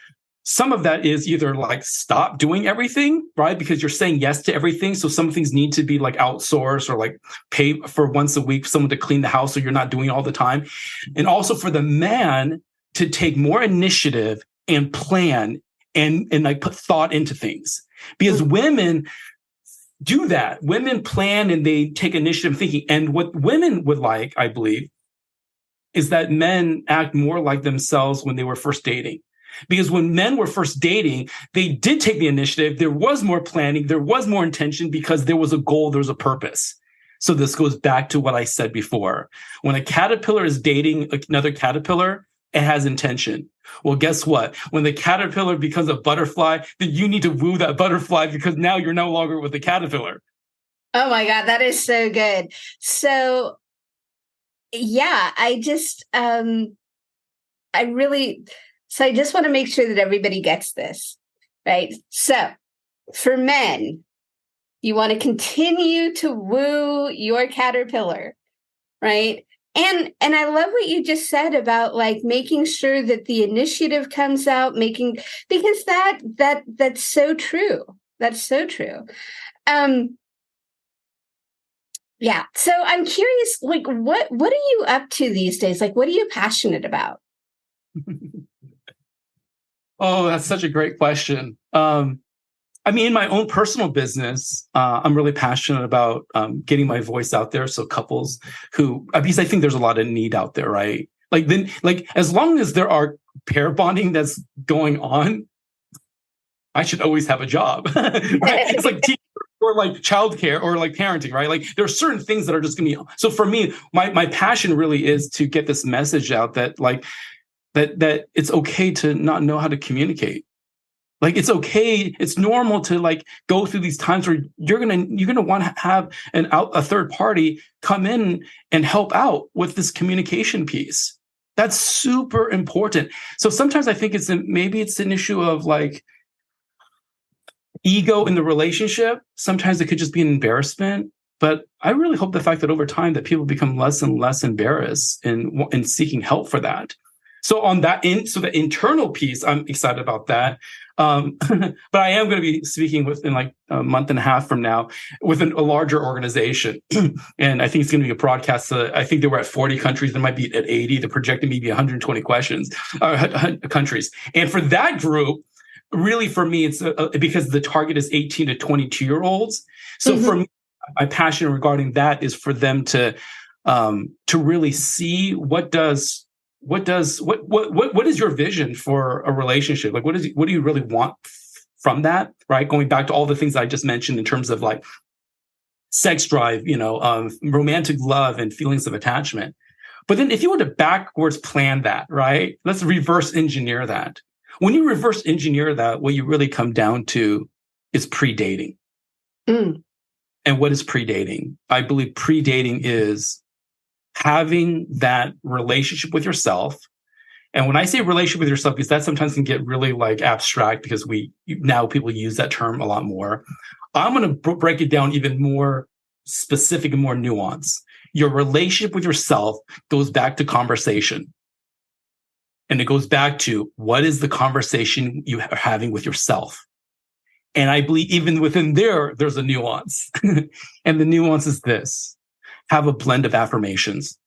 some of that is either stop doing everything, right? Because you're saying yes to everything. So some things need to be outsourced, or pay for once a week for someone to clean the house so you're not doing it all the time. And also for the man to take more initiative and plan and put thought into things. Because women do that. Women plan and they take initiative thinking. And what women would like, I believe, is that men act more like themselves when they were first dating. Because when men were first dating, they did take the initiative. There was more planning. There was more intention because there was a goal. There was a purpose. So this goes back to what I said before. When a caterpillar is dating another caterpillar, it has intention. Well, guess what? When the caterpillar becomes a butterfly, then you need to woo that butterfly because now you're no longer with the caterpillar. Oh my God, that is so good. So, yeah, I just want to make sure that everybody gets this, right? So for men, you want to continue to woo your caterpillar, right? And I love what you just said about making sure that the initiative comes out, because that's so true. That's so true. Yeah. So I'm curious, what are you up to these days? What are you passionate about? Oh, that's such a great question. In my own personal business, I'm really passionate about getting my voice out there. So couples because I think there's a lot of need out there, right? As long as there are pair bonding that's going on, I should always have a job, right? It's like teaching or childcare or parenting, right? There are certain things that are just going to be. So for me, my passion really is to get this message out that that it's okay to not know how to communicate. It's okay. It's normal to go through these times where you're gonna want to have a third party come in and help out with this communication piece. That's super important. So sometimes I think maybe it's an issue of ego in the relationship. Sometimes it could just be an embarrassment. But I really hope the fact that over time that people become less and less embarrassed in seeking help for that. So on that so the internal piece, I'm excited about that. But I am going to be speaking within like a month and a half from now with a larger organization. And I think it's going to be a broadcast. I think they were at 40 countries. They might be at 80. They're projecting maybe 120 countries. And for that group, really for me, it's because the target is 18 to 22-year-olds. So for me, my passion regarding that is for them to really see what is your vision for a relationship? Like, what do you really want from that? Right. Going back to all the things I just mentioned in terms of like sex drive, romantic love and feelings of attachment. But then if you were to backwards plan that, right, let's reverse engineer that. When you reverse engineer that, what you really come down to is pre-dating. And what is pre-dating? I believe pre-dating is having that relationship with yourself. And when I say relationship with yourself, because that sometimes can get really like abstract because now people use that term a lot more. I'm going to break it down even more specific and more nuanced. Your relationship with yourself goes back to conversation. And it goes back to what is the conversation you are having with yourself? And I believe even within there's a nuance. And the nuance is this: have a blend of affirmations.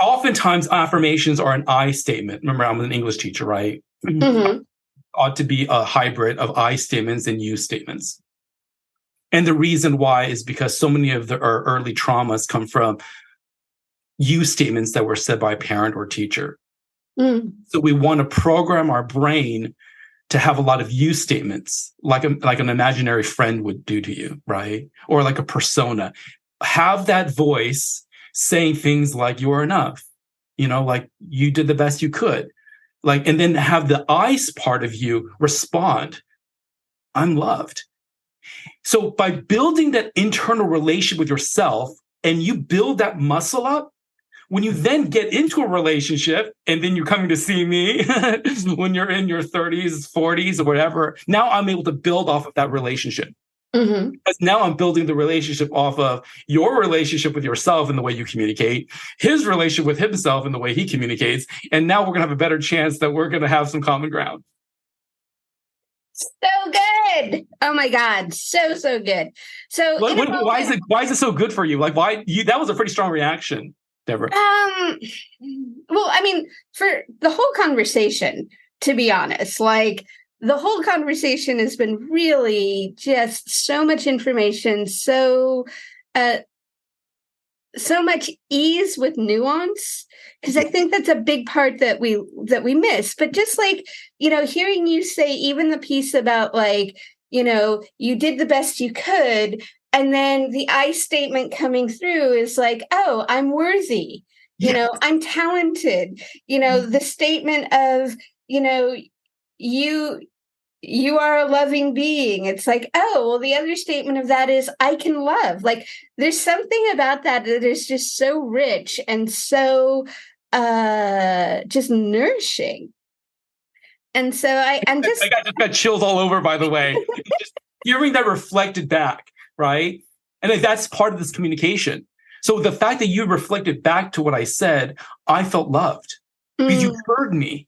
Oftentimes, affirmations are an I statement. Remember, I'm an English teacher, right? Ought to be a hybrid of I statements and you statements. And the reason why is because so many of our early traumas come from you statements that were said by a parent or teacher. So we want to program our brain to have a lot of you statements, like an imaginary friend would do to you, right? Or like a persona. Have that voice saying things like "you're enough," like you did the best you could, like, and then have the I part of you respond, "I'm loved." So by building that internal relationship with yourself, and you build that muscle up, when you then get into a relationship and then you're coming to see me when you're in your 30s, 40s, or whatever, now I'm able to build off of that relationship. Because now I'm building the relationship off of your relationship with yourself and the way you communicate, his relationship with himself and the way he communicates. And now we're going to have a better chance that we're going to have some common ground. So good. Oh my God. So good. So why is it so good for you? Like, that was a pretty strong reaction, Deborah. Well, I mean, for the whole conversation, to be honest, like the whole conversation has been really just so much information, so much ease with nuance, because I think that's a big part that we miss. But just like, hearing you say even the piece about like, you did the best you could. And then the I statement coming through is like, oh, I'm worthy, I'm talented, the statement of, you are a loving being. It's like, oh, well, the other statement of that is I can love. Like there's something about that is just so rich and so just nourishing. And so I just got chills all over, by the way. Just hearing that reflected back. Right. And that's part of this communication. So the fact that you reflected back to what I said, I felt loved because you heard me.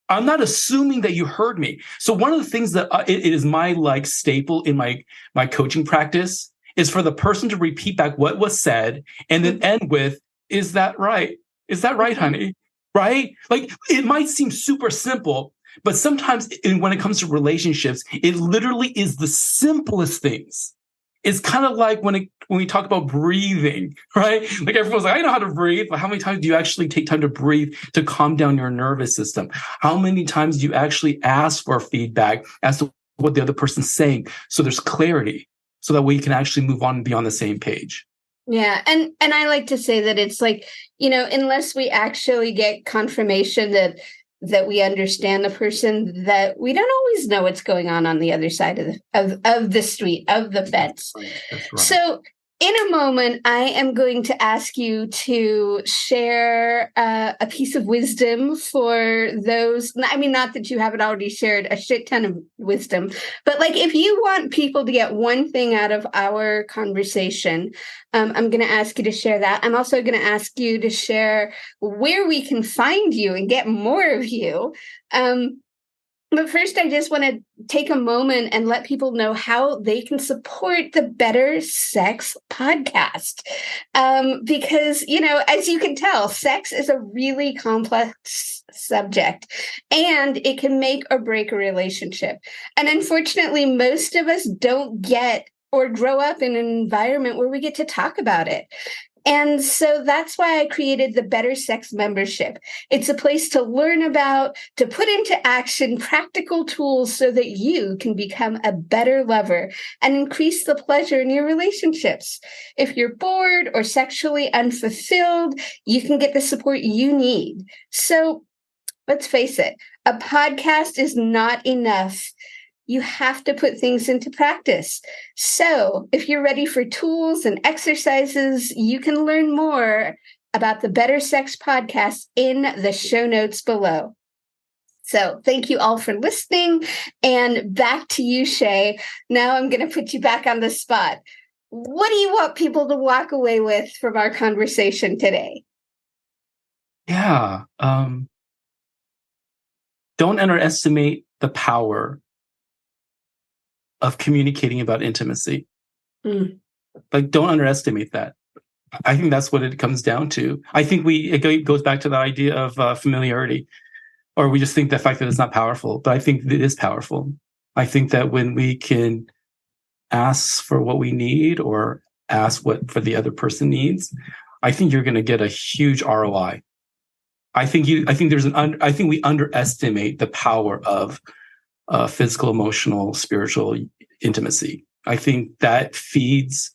I'm not assuming that you heard me. So one of the things that it is my like staple in my coaching practice is for the person to repeat back what was said and then end with, "Is that right? Is that right, honey?" Right? Like it might seem super simple, but sometimes when it comes to relationships, it literally is the simplest things. It's kind of like when we talk about breathing, right? Like everyone's like, I know how to breathe, but how many times do you actually take time to breathe to calm down your nervous system? How many times do you actually ask for feedback as to what the other person's saying so there's clarity, so that way you can actually move on and be on the same page? Yeah. And I like to say that it's like, unless we actually get confirmation that we understand the person, that we don't always know what's going on the other side of the street, of the fence. That's right. So In a moment, I am going to ask you to share a piece of wisdom for those. I mean, not that you haven't already shared a shit ton of wisdom, but like if you want people to get one thing out of our conversation, I'm going to ask you to share that. I'm also going to ask you to share where we can find you and get more of you. But first, I just want to take a moment and let people know how they can support the Better Sex podcast. Because, as you can tell, sex is a really complex subject and it can make or break a relationship. And unfortunately, most of us don't get or grow up in an environment where we get to talk about it. And so that's why I created the Better Sex membership. It's a place to learn about, to put into action practical tools so that you can become a better lover and increase the pleasure in your relationships. If you're bored or sexually unfulfilled, you can get the support you need. So let's face it, a podcast is not enough. You have to put things into practice. So if you're ready for tools and exercises, you can learn more about the Better Sex podcast in the show notes below. So thank you all for listening. And back to you, Shay. Now I'm going to put you back on the spot. What do you want people to walk away with from our conversation today? Yeah. Don't underestimate the power of communicating about intimacy. Like, don't underestimate that. I think that's what it comes down to. I think it goes back to the idea of familiarity, or we just think the fact that it's not powerful, but I think it is powerful. I think that when we can ask for what we need or ask what for the other person needs, I think you're going to get a huge ROI. I think we underestimate the power of physical, emotional, spiritual intimacy. I think that feeds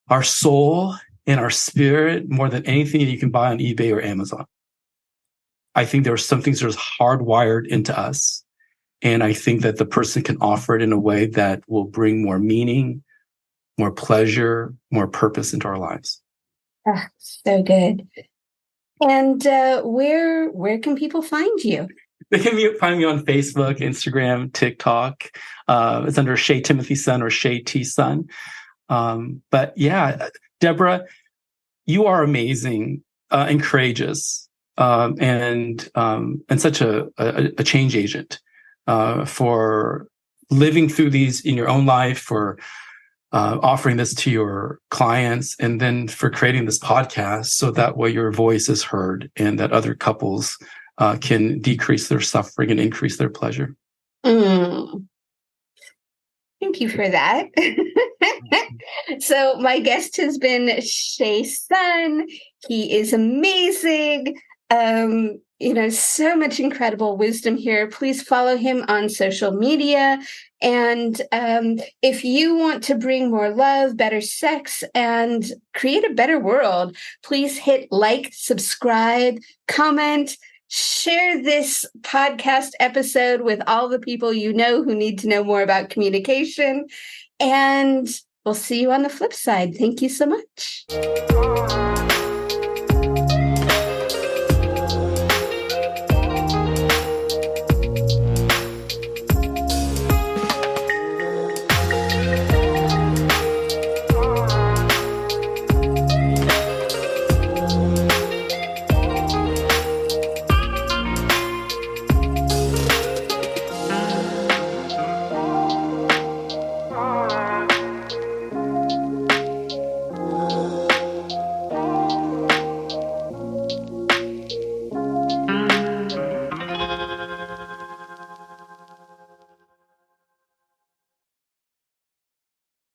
our soul and our spirit more than anything you can buy on eBay or Amazon. I think there are some things that are hardwired into us. And I think that the person can offer it in a way that will bring more meaning, more pleasure, more purpose into our lives. So good. And where can people find you? They can find me on Facebook, Instagram, TikTok. It's under Shay Timothy Sun or Shay T Sun. But yeah, Deborah, you are amazing and courageous and such a change agent for living through these in your own life, for offering this to your clients, and then for creating this podcast so that way your voice is heard and that other couples can decrease their suffering and increase their pleasure. Thank you for that. So my guest has been Shay Sun. He is amazing. So much incredible wisdom here. Please follow him on social media. And if you want to bring more love, better sex, and create a better world, please hit like, subscribe, comment, share this podcast episode with all the people you know who need to know more about communication. And we'll see you on the flip side. Thank you so much.